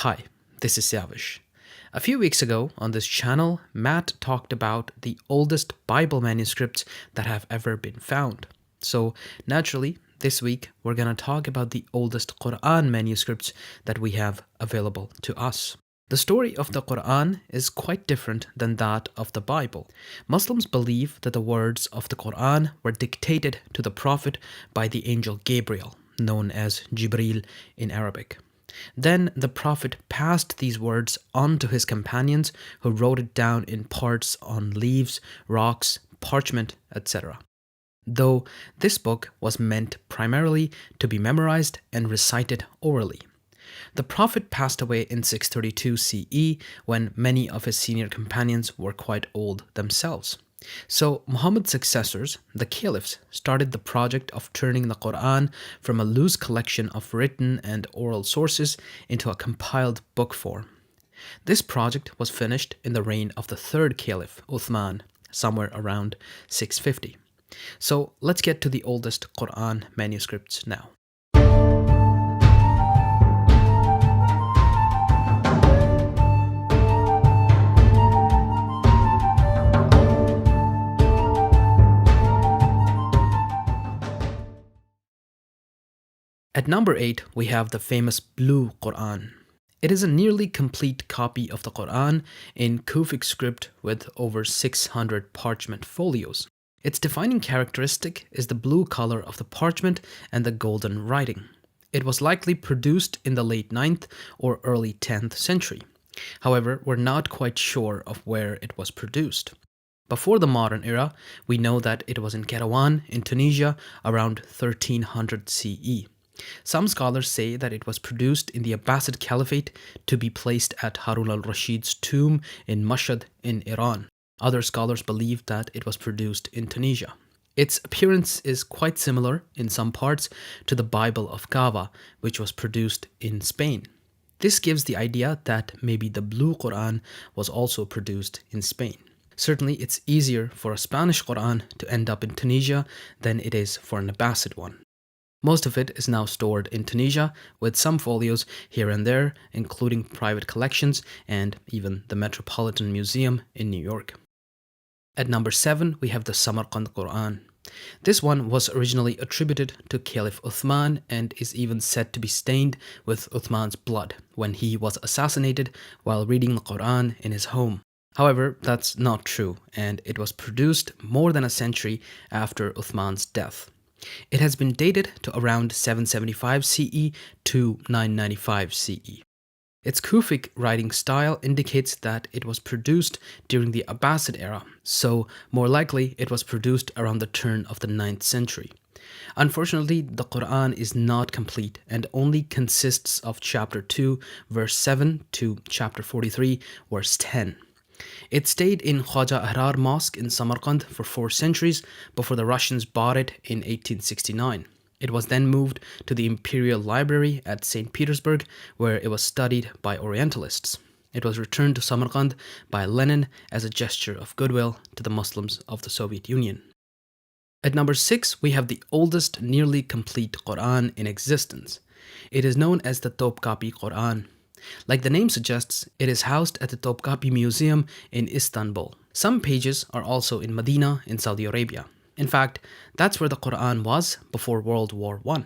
Hi, this is Savish. A few weeks ago on this channel, Matt talked about the oldest Bible manuscripts that have ever been found. So naturally, this week we're going to talk about the oldest Qur'an manuscripts that we have available to us. The story of the Qur'an is quite different than that of the Bible. Muslims believe that the words of the Qur'an were dictated to the Prophet by the angel Gabriel, known as Jibril in Arabic. Then the Prophet passed these words on to his companions, who wrote it down in parts on leaves, rocks, parchment, etc. Though this book was meant primarily to be memorized and recited orally. The Prophet passed away in 632 CE when many of his senior companions were quite old themselves. So Muhammad's successors, the caliphs, started the project of turning the Qur'an from a loose collection of written and oral sources into a compiled book form. This project was finished in the reign of the third caliph, Uthman, somewhere around 650. So let's get to the oldest Qur'an manuscripts now. At number 8, we have the famous blue Qur'an. It is a nearly complete copy of the Qur'an in Kufic script with over 600 parchment folios. Its defining characteristic is the blue color of the parchment and the golden writing. It was likely produced in the late 9th or early 10th century. However, we're not quite sure of where it was produced. Before the modern era, we know that it was in Kairouan in Tunisia around 1300 CE. Some scholars say that it was produced in the Abbasid Caliphate to be placed at Harun al-Rashid's tomb in Mashhad in Iran. Other scholars believe that it was produced in Tunisia. Its appearance is quite similar in some parts to the Bible of Kaaba, which was produced in Spain. This gives the idea that maybe the blue Quran was also produced in Spain. Certainly, it's easier for a Spanish Quran to end up in Tunisia than it is for an Abbasid one. Most of it is now stored in Tunisia, with some folios here and there, including private collections and even the Metropolitan Museum in New York. At number 7, we have the Samarkand Quran. This one was originally attributed to Caliph Uthman and is even said to be stained with Uthman's blood when he was assassinated while reading the Quran in his home. However, that's not true, and it was produced more than a century after Uthman's death. It has been dated to around 775 CE to 995 CE. Its Kufic writing style indicates that it was produced during the Abbasid era, so more likely it was produced around the turn of the 9th century. Unfortunately, the Quran is not complete and only consists of chapter 2, verse 7 to chapter 43, verse 10. It stayed in Khwaja Ahrar Mosque in Samarkand for 4 centuries before the Russians bought it in 1869. It was then moved to the Imperial Library at St. Petersburg, where it was studied by Orientalists. It was returned to Samarkand by Lenin as a gesture of goodwill to the Muslims of the Soviet Union. At number 6, we have the oldest nearly complete Quran in existence. It is known as the Topkapi Quran. Like the name suggests, it is housed at the Topkapi Museum in Istanbul. Some pages are also in Medina in Saudi Arabia. In fact, that's where the Quran was before World War I.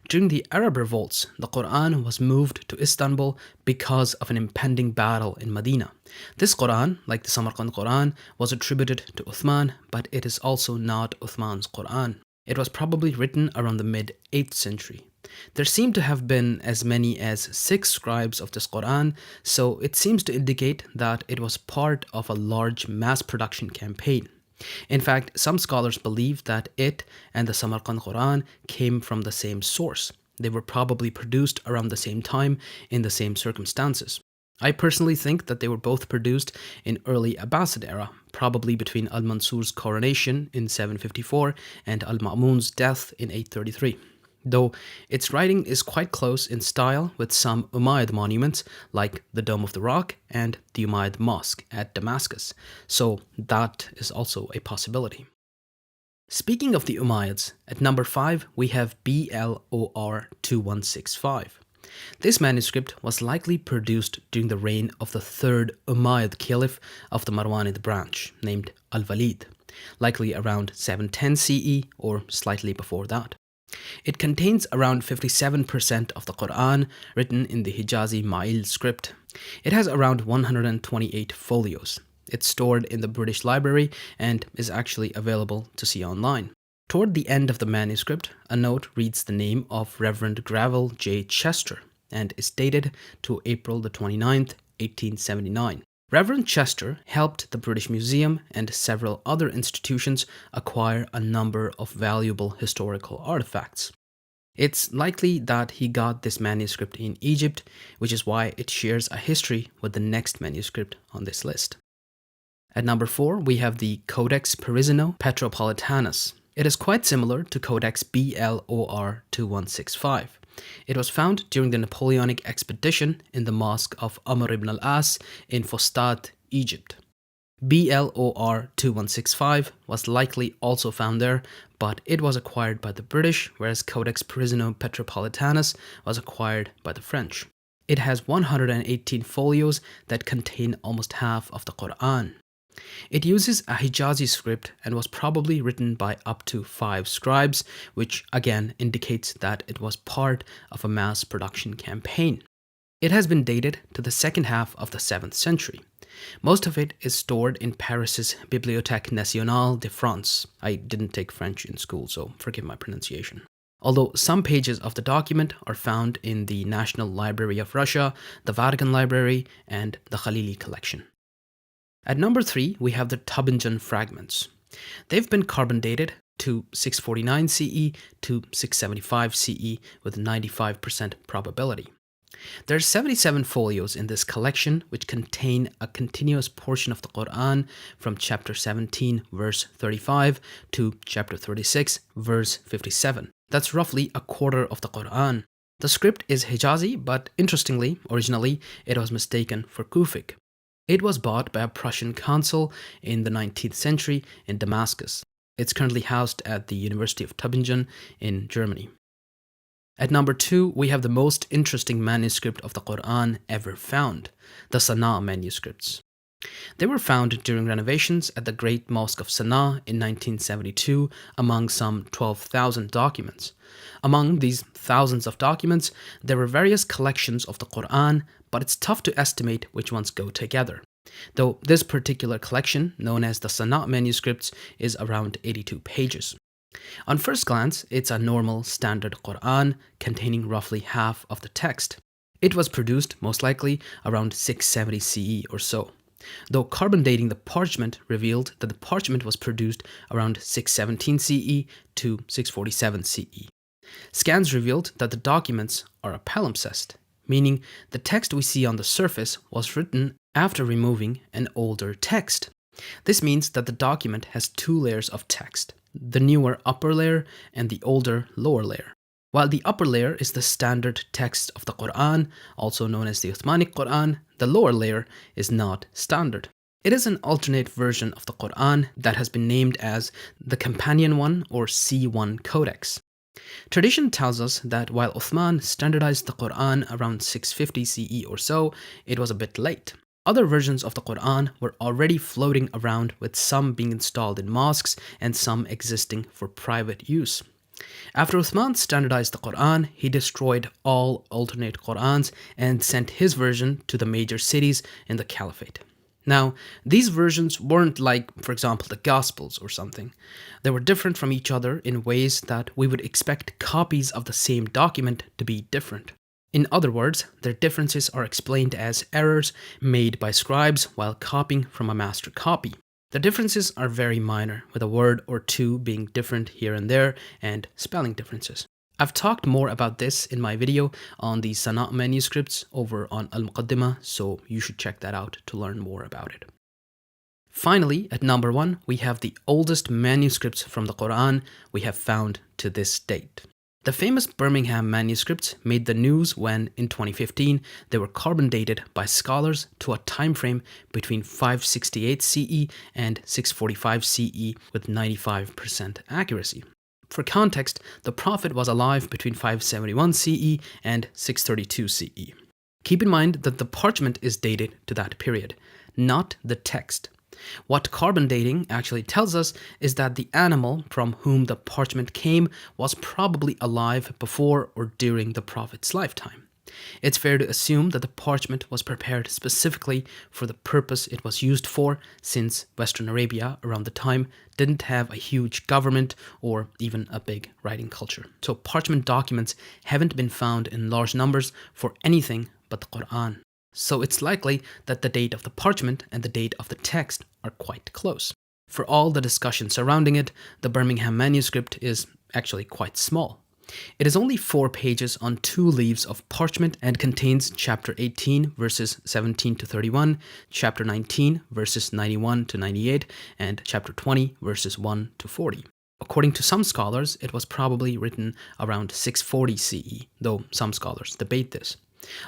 During the Arab revolts, the Quran was moved to Istanbul because of an impending battle in Medina. This Quran, like the Samarkand Quran, was attributed to Uthman, but it is also not Uthman's Quran. It was probably written around the mid-8th century. There seem to have been as many as 6 scribes of this Quran, so it seems to indicate that it was part of a large mass production campaign. In fact, some scholars believe that it and the Samarkand Quran came from the same source. They were probably produced around the same time in the same circumstances. I personally think that they were both produced in early Abbasid era, probably between Al-Mansur's coronation in 754 and Al-Ma'mun's death in 833. Though its writing is quite close in style with some Umayyad monuments like the Dome of the Rock and the Umayyad Mosque at Damascus, so that is also a possibility. Speaking of the Umayyads, at number 5 we have BLOR 2165. This manuscript was likely produced during the reign of the third Umayyad Caliph of the Marwanid branch, named Al-Walid, likely around 710 CE or slightly before that. It contains around 57% of the Quran written in the Hijazi Ma'il script. It has around 128 folios. It's stored in the British Library and is actually available to see online. Toward the end of the manuscript, a note reads the name of Reverend Gravel J. Chester and is dated to April the 29th, 1879. Reverend Chester helped the British Museum and several other institutions acquire a number of valuable historical artifacts. It's likely that he got this manuscript in Egypt, which is why it shares a history with the next manuscript on this list. At number 4, we have the Codex Parisino-Petropolitanus. It is quite similar to Codex BLOR 2165. It was found during the Napoleonic expedition in the mosque of Amr ibn al-As in Fustat, Egypt. BLOR 2165 was likely also found there, but it was acquired by the British, whereas Codex Parisino-Petropolitanus was acquired by the French. It has 118 folios that contain almost half of the Quran. It uses a Hijazi script and was probably written by up to 5 scribes, which again indicates that it was part of a mass production campaign. It has been dated to the second half of the 7th century. Most of it is stored in Paris's Bibliothèque Nationale de France. I didn't take French in school, so forgive my pronunciation. Although some pages of the document are found in the National Library of Russia, the Vatican Library, and the Khalili collection. At number 3, we have the Tübingen fragments. They've been carbon dated to 649 CE to 675 CE with 95% probability. There are 77 folios in this collection which contain a continuous portion of the Quran from chapter 17 verse 35 to chapter 36 verse 57. That's roughly a quarter of the Quran. The script is Hijazi, but interestingly, originally it was mistaken for Kufic. It was bought by a Prussian consul in the 19th century in Damascus. It's currently housed at the University of Tübingen in Germany. At number 2, we have the most interesting manuscript of the Quran ever found, the Sana'a manuscripts. They were found during renovations at the Great Mosque of Sana'a in 1972 among some 12,000 documents. Among these thousands of documents, there were various collections of the Quran, but it's tough to estimate which ones go together. Though this particular collection, known as the Sana'a manuscripts, is around 82 pages. On first glance, it's a normal standard Quran containing roughly half of the text. It was produced most likely around 670 CE or so, though carbon dating the parchment revealed that the parchment was produced around 617 CE to 647 CE. Scans revealed that the documents are a palimpsest, meaning the text we see on the surface was written after removing an older text. This means that the document has 2 layers of text, the newer upper layer and the older lower layer. While the upper layer is the standard text of the Quran, also known as the Uthmanic Quran, the lower layer is not standard. It is an alternate version of the Quran that has been named as the Companion One or C1 Codex. Tradition tells us that while Uthman standardized the Quran around 650 CE or so, it was a bit late. Other versions of the Quran were already floating around, with some being installed in mosques and some existing for private use. After Uthman standardized the Quran, he destroyed all alternate Qurans and sent his version to the major cities in the Caliphate. Now, these versions weren't like, for example, the Gospels or something. They were different from each other in ways that we would expect copies of the same document to be different. In other words, their differences are explained as errors made by scribes while copying from a master copy. The differences are very minor, with a word or two being different here and there, and spelling differences. I've talked more about this in my video on the Sana'a manuscripts over on Al-Muqaddimah, so you should check that out to learn more about it. Finally, at number 1, we have the oldest manuscripts from the Quran we have found to this date. The famous Birmingham manuscripts made the news when, in 2015, they were carbon dated by scholars to a time frame between 568 CE and 645 CE with 95% accuracy. For context, the Prophet was alive between 571 CE and 632 CE. Keep in mind that the parchment is dated to that period, not the text. What carbon dating actually tells us is that the animal from whom the parchment came was probably alive before or during the Prophet's lifetime. It's fair to assume that the parchment was prepared specifically for the purpose it was used for, since Western Arabia around the time didn't have a huge government or even a big writing culture. So parchment documents haven't been found in large numbers for anything but the Qur'an. So it's likely that the date of the parchment and the date of the text are quite close. For all the discussion surrounding it, the Birmingham manuscript is actually quite small. It is only 4 pages on 2 leaves of parchment and contains chapter 18 verses 17 to 31, chapter 19 verses 91 to 98, and chapter 20 verses 1 to 40. According to some scholars, it was probably written around 640 CE, though some scholars debate this.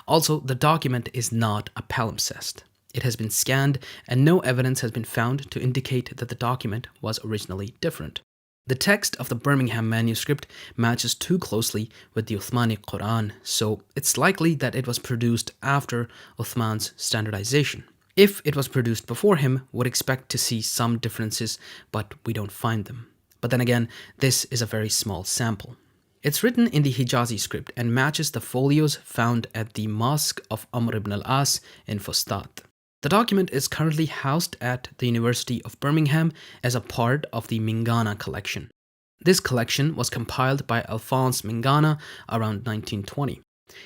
Also, the document is not a palimpsest. It has been scanned and no evidence has been found to indicate that the document was originally different. The text of the Birmingham manuscript matches too closely with the Uthmani Qur'an, so it's likely that it was produced after Uthman's standardization. If it was produced before him, would expect to see some differences, but we don't find them. But then again, this is a very small sample. It's written in the Hijazi script and matches the folios found at the Mosque of Amr ibn al-As in Fustat. The document is currently housed at the University of Birmingham as a part of the Mingana collection. This collection was compiled by Alphonse Mingana around 1920.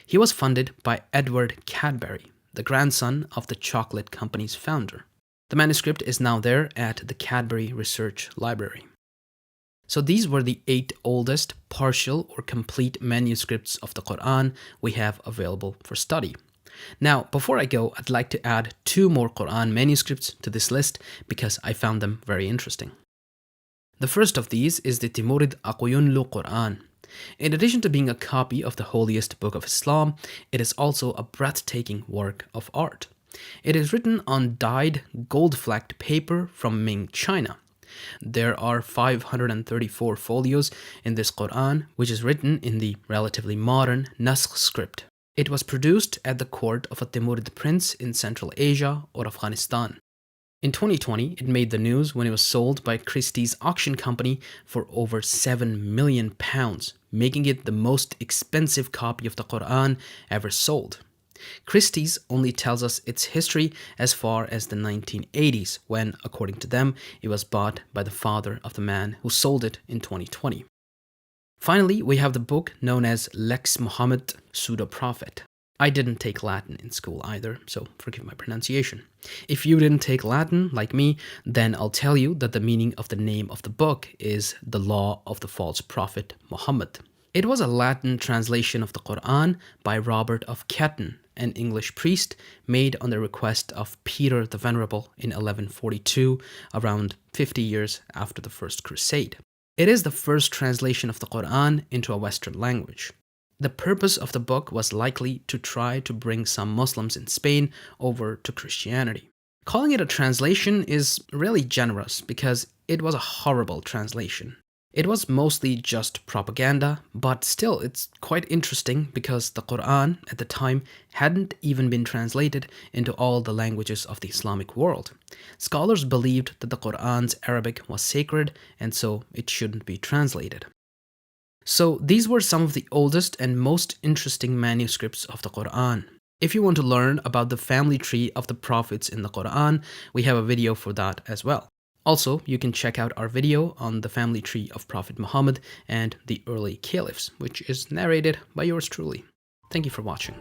He was funded by Edward Cadbury, the grandson of the chocolate company's founder. The manuscript is now there at the Cadbury Research Library. So these were the 8 oldest partial or complete manuscripts of the Qur'an we have available for study. Now, before I go, I'd like to add 2 more Qur'an manuscripts to this list because I found them very interesting. The first of these is the Timurid Aqyunlu Qur'an. In addition to being a copy of the holiest book of Islam, it is also a breathtaking work of art. It is written on dyed gold-flecked paper from Ming, China. There are 534 folios in this Qur'an, which is written in the relatively modern Naskh script. It was produced at the court of a Timurid prince in Central Asia or Afghanistan. In 2020, it made the news when it was sold by Christie's auction company for over £7 million, making it the most expensive copy of the Qur'an ever sold. Christie's only tells us its history as far as the 1980s, when, according to them, it was bought by the father of the man who sold it in 2020. Finally, we have the book known as Lex Muhammad, Pseudo-Prophet. I didn't take Latin in school either, so forgive my pronunciation. If you didn't take Latin, like me, then I'll tell you that the meaning of the name of the book is the law of the false prophet Muhammad. It was a Latin translation of the Qur'an by Robert of Ketton, an English priest, made on the request of Peter the Venerable in 1142, around 50 years after the First Crusade. It is the first translation of the Qur'an into a Western language. The purpose of the book was likely to try to bring some Muslims in Spain over to Christianity. Calling it a translation is really generous because it was a horrible translation. It was mostly just propaganda, but still it's quite interesting because the Qur'an at the time hadn't even been translated into all the languages of the Islamic world. Scholars believed that the Qur'an's Arabic was sacred and so it shouldn't be translated. So these were some of the oldest and most interesting manuscripts of the Qur'an. If you want to learn about the family tree of the prophets in the Qur'an, we have a video for that as well. Also, you can check out our video on the family tree of Prophet Muhammad and the early caliphs, which is narrated by yours truly. Thank you for watching.